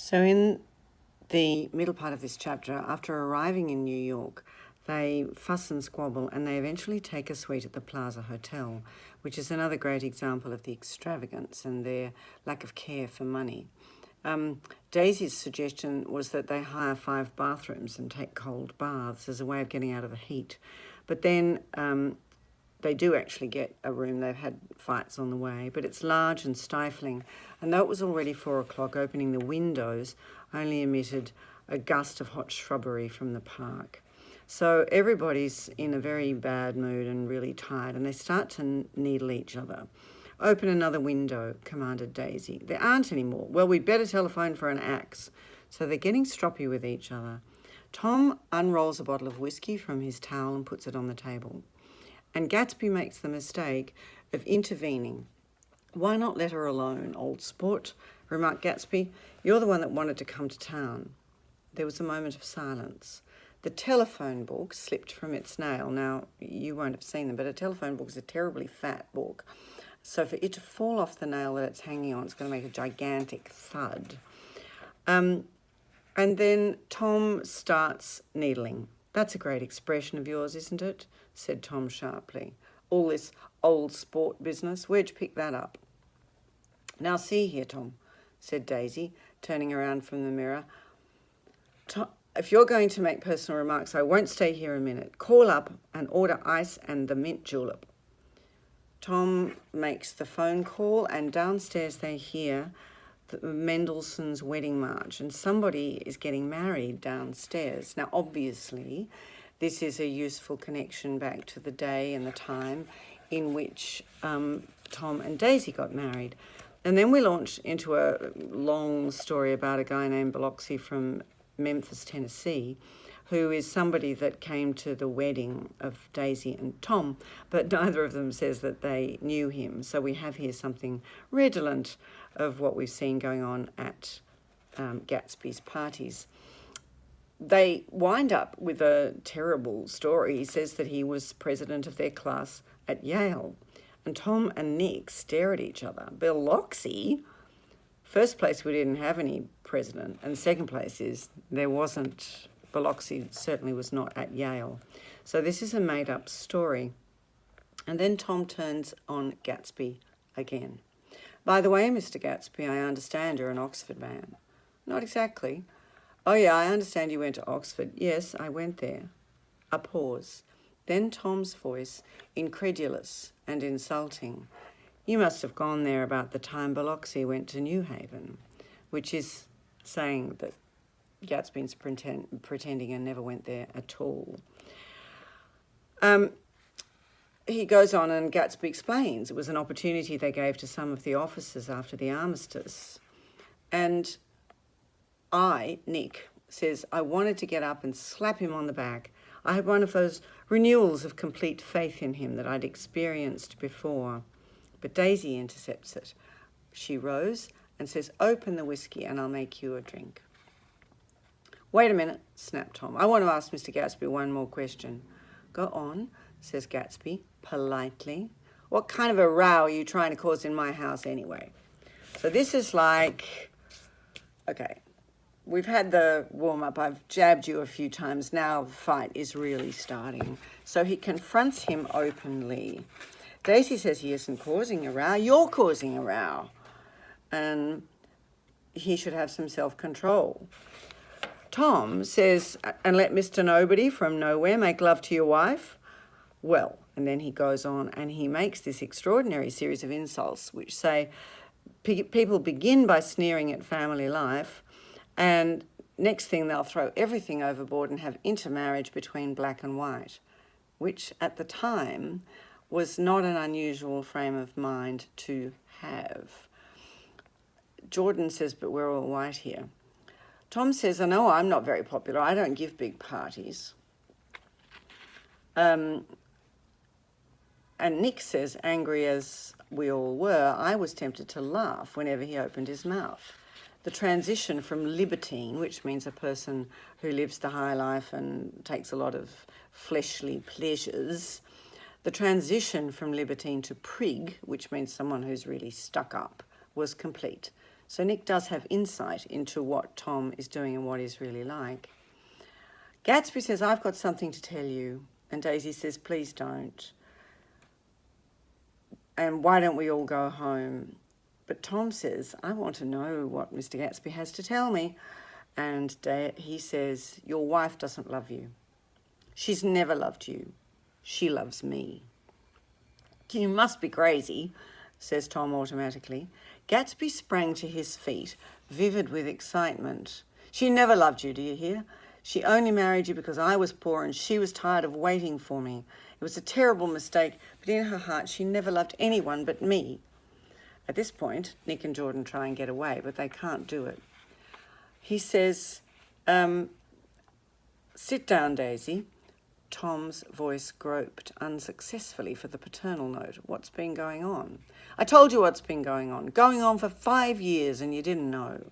So in the middle part of this chapter, after arriving in New York, they fuss and squabble and they eventually take a suite at the Plaza Hotel, which is another great example of the extravagance and their lack of care for money. Daisy's suggestion was that they hire 5 bathrooms and take cold baths as a way of getting out of the heat. But then they do actually get a room. They've had fights on the way, but it's large and stifling. And though it was already 4 o'clock, opening the windows only emitted a gust of hot shrubbery from the park. So everybody's in a very bad mood and really tired, and they start to needle each other. "Open another window," commanded Daisy. "There aren't any more." "Well, we'd better telephone for an axe." So they're getting stroppy with each other. Tom unrolls a bottle of whiskey from his towel and puts it on the table. And Gatsby makes the mistake of intervening. "Why not let her alone, old sport?" remarked Gatsby. "You're the one that wanted to come to town." There was a moment of silence. The telephone book slipped from its nail. Now, you won't have seen them, but a telephone book is a terribly fat book. So for it to fall off the nail that it's hanging on, it's going to make a gigantic thud. And then Tom starts needling. "That's a great expression of yours, isn't it?" said Tom sharply. "All this old sport business, where'd you pick that up?" "Now see here, Tom," said Daisy, turning around from the mirror. "If you're going to make personal remarks, I won't stay here a minute. Call up and order ice and the mint julep." Tom makes the phone call, and downstairs they hear Mendelssohn's Wedding March, and somebody is getting married downstairs. Now, obviously, this is a useful connection back to the day and the time in which Tom and Daisy got married. And then we launch into a long story about a guy named Biloxi from Memphis, Tennessee, who is somebody that came to the wedding of Daisy and Tom, but neither of them says that they knew him. So we have here something redolent of what we've seen going on at Gatsby's parties. They wind up with a terrible story. He says that he was president of their class at Yale. And Tom and Nick stare at each other. Biloxi? First place, we didn't have any president. And second place is there wasn't. Biloxi certainly was not at Yale. So this is a made-up story. And then Tom turns on Gatsby again. "By the way, Mr. Gatsby, I understand you're an Oxford man." "Not exactly." "Oh, yeah, I understand you went to Oxford." "Yes, I went there." A pause. Then Tom's voice, incredulous and insulting. "You must have gone there about the time Biloxi went to New Haven," which is saying that Gatsby's pretending and never went there at all. He goes on and Gatsby explains it was an opportunity they gave to some of the officers after the armistice. And Nick, says, "I wanted to get up and slap him on the back. I had one of those renewals of complete faith in him that I'd experienced before." But Daisy intercepts it. She rose and says, "Open the whiskey and I'll make you a drink." "Wait a minute," snapped Tom. "I want to ask Mr. Gatsby one more question." "Go on," says Gatsby, politely. "What kind of a row are you trying to cause in my house anyway?" So this is like, okay, we've had the warm-up. I've jabbed you a few times. Now the fight is really starting. So he confronts him openly. Daisy says he isn't causing a row. "You're causing a row. And he should have some self-control." Tom says, "And let Mr. Nobody from nowhere make love to your wife?" Well, and then he goes on and he makes this extraordinary series of insults which say people begin by sneering at family life, and next thing they'll throw everything overboard and have intermarriage between black and white, which at the time was not an unusual frame of mind to have. Jordan says, "But we're all white here." Tom says, "I know I'm not very popular. I don't give big parties." And Nick says, "Angry as we all were, I was tempted to laugh whenever he opened his mouth." The transition from libertine, which means a person who lives the high life and takes a lot of fleshly pleasures, the transition from libertine to prig, which means someone who's really stuck up, was complete. So Nick does have insight into what Tom is doing and what he's really like. Gatsby says, I've got something to tell you. And Daisy says, please don't. And why don't we all go home? But Tom says, I want to know what Mr. Gatsby has to tell me. And he says, your wife doesn't love you. She's never loved you. She loves me. You must be crazy, says Tom automatically. Gatsby sprang to his feet, vivid with excitement. She never loved you, do you hear? She only married you because I was poor and she was tired of waiting for me. It was a terrible mistake, but in her heart she never loved anyone but me. At this point, Nick and Jordan try and get away, but they can't do it. He says, sit down, Daisy. Tom's voice groped unsuccessfully for the paternal note. What's been going on? I told you what's been going on. Going on for 5 years and you didn't know.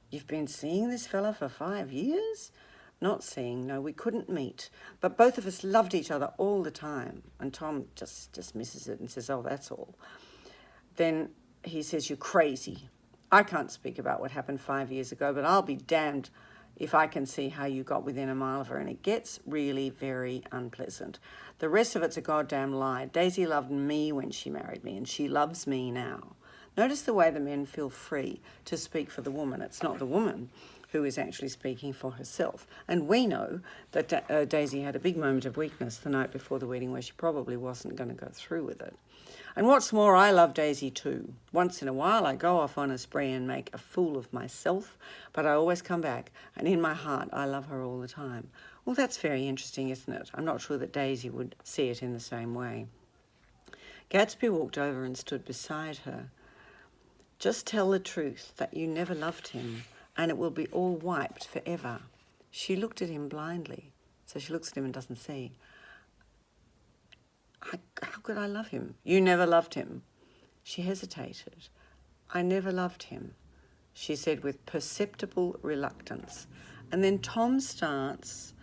You've been seeing this fella for 5 years? Not seeing, no, we couldn't meet. But both of us loved each other all the time. And Tom just dismisses it and says, oh, that's all. Then he says, you're crazy. I can't speak about what happened 5 years ago, but I'll be damned if I can see how you got within a mile of her. And it gets really very unpleasant. The rest of it's a goddamn lie. Daisy loved me when she married me, and she loves me now. Notice the way the men feel free to speak for the woman. It's not the woman who is actually speaking for herself. And we know that Daisy had a big moment of weakness the night before the wedding where she probably wasn't going to go through with it. And what's more, I love Daisy too. Once in a while I go off on a spree and make a fool of myself, but I always come back, and in my heart I love her all the time. Well, that's very interesting, isn't it? I'm not sure that Daisy would see it in the same way. Gatsby walked over and stood beside her. Just tell the truth that you never loved him, and it will be all wiped forever. She looked at him blindly. So she looks at him and doesn't see. How could I love him? You never loved him. She hesitated. I never loved him, she said with perceptible reluctance. And then Tom starts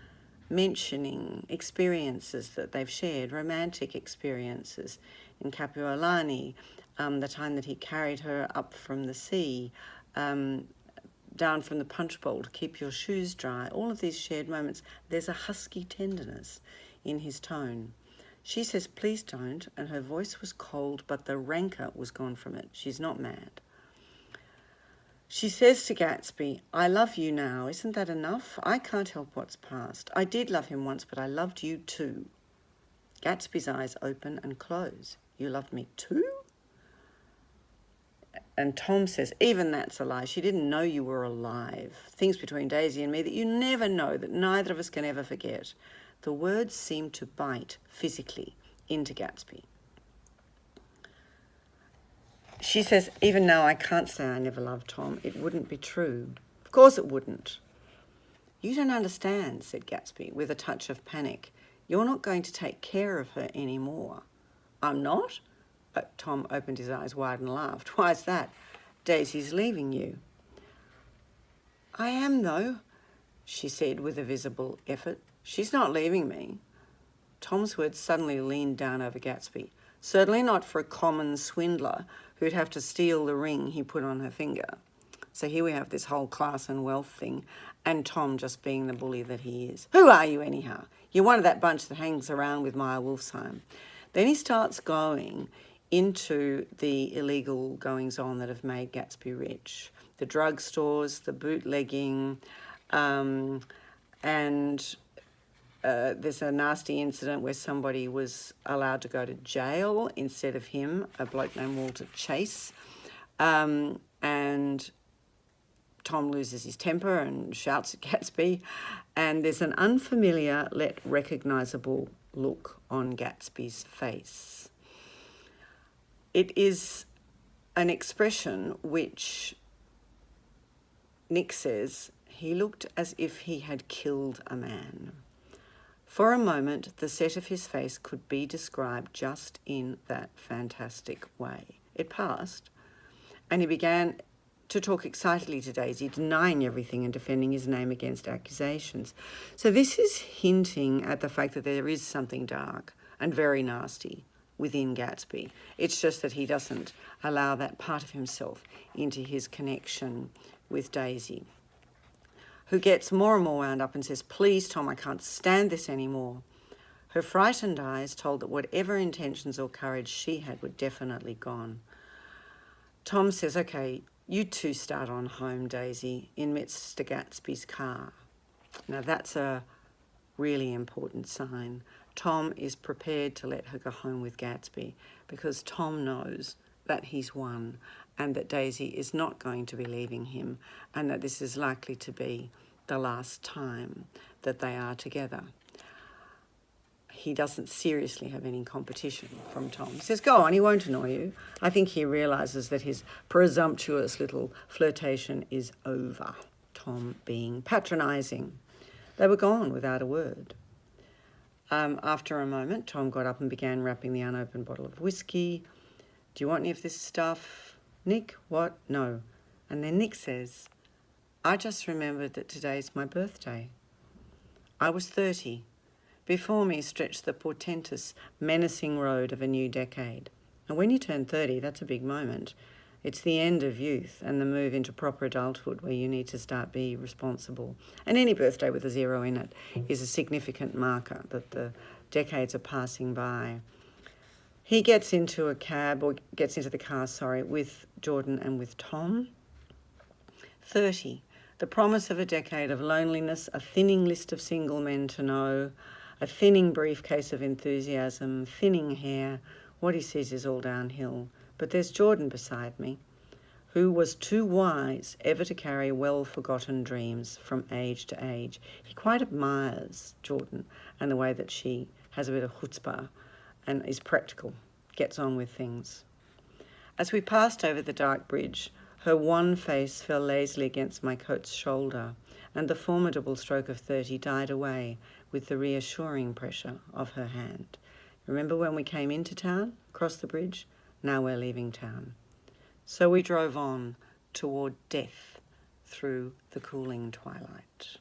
mentioning experiences that they've shared, romantic experiences in Kapuolani, the time that he carried her up from the sea, down from the punch bowl to keep your shoes dry. All of these shared moments, there's a husky tenderness in his tone. She says, please don't, and her voice was cold, but the rancour was gone from it. She's not mad. She says to Gatsby, I love you now. Isn't that enough? I can't help what's past. I did love him once, but I loved you too. Gatsby's eyes open and close. You loved me too? And Tom says, even that's a lie. She didn't know you were alive. Things between Daisy and me that you never know, that neither of us can ever forget. The words seem to bite physically into Gatsby. She says, even now I can't say I never loved Tom. It wouldn't be true. Of course it wouldn't. You don't understand, said Gatsby with a touch of panic. You're not going to take care of her anymore. I'm not? But Tom opened his eyes wide and laughed. Why is that? Daisy's leaving you. I am, though, she said with a visible effort. She's not leaving me. Tom's words suddenly leaned down over Gatsby. Certainly not for a common swindler who'd have to steal the ring he put on her finger. So here we have this whole class and wealth thing, and Tom just being the bully that he is. Who are you anyhow? You're one of that bunch that hangs around with Maya Wolfsheim. Then he starts going into the illegal goings-on that have made Gatsby rich. The drugstores, the bootlegging, and there's a nasty incident where somebody was allowed to go to jail instead of him, a bloke named Walter Chase. And Tom loses his temper and shouts at Gatsby. And there's an unfamiliar, yet recognisable look on Gatsby's face. It is an expression which Nick says he looked as if he had killed a man. For a moment, the set of his face could be described just in that fantastic way. It passed, and he began to talk excitedly to Daisy, denying everything and defending his name against accusations. So this is hinting at the fact that there is something dark and very nasty within Gatsby. It's just that he doesn't allow that part of himself into his connection with Daisy, who gets more and more wound up and says, "Please, Tom, I can't stand this anymore." Her frightened eyes told that whatever intentions or courage she had were definitely gone. Tom says, "Okay, you two start on home, Daisy," in Mr. Gatsby's car. Now that's a really important sign. Tom is prepared to let her go home with Gatsby because Tom knows that he's won and that Daisy is not going to be leaving him and that this is likely to be the last time that they are together. He doesn't seriously have any competition from Tom. He says, "Go on, he won't annoy you." I think he realises that his presumptuous little flirtation is over, Tom being patronising. They were gone without a word. After a moment, Tom got up and began wrapping the unopened bottle of whiskey. "Do you want any of this stuff, Nick?" "What?" "No." And then Nick says, "I just remembered that today's my birthday." I was 30. Before me stretched the portentous, menacing road of a new decade. And when you turn 30, that's a big moment. It's the end of youth and the move into proper adulthood where you need to start being responsible. And any birthday with a 0 in it is a significant marker that the decades are passing by. He gets into the car, with Jordan and with Tom. 30. The promise of a decade of loneliness, a thinning list of single men to know, a thinning briefcase of enthusiasm, thinning hair. What he sees is all downhill. But there's Jordan beside me, who was too wise ever to carry well-forgotten dreams from age to age. He quite admires Jordan and the way that she has a bit of chutzpah and is practical, gets on with things. As we passed over the dark bridge, her wan face fell lazily against my coat's shoulder, and the formidable stroke of 30 died away with the reassuring pressure of her hand. "Remember when we came into town, across the bridge? Now we're leaving town." So we drove on toward death through the cooling twilight.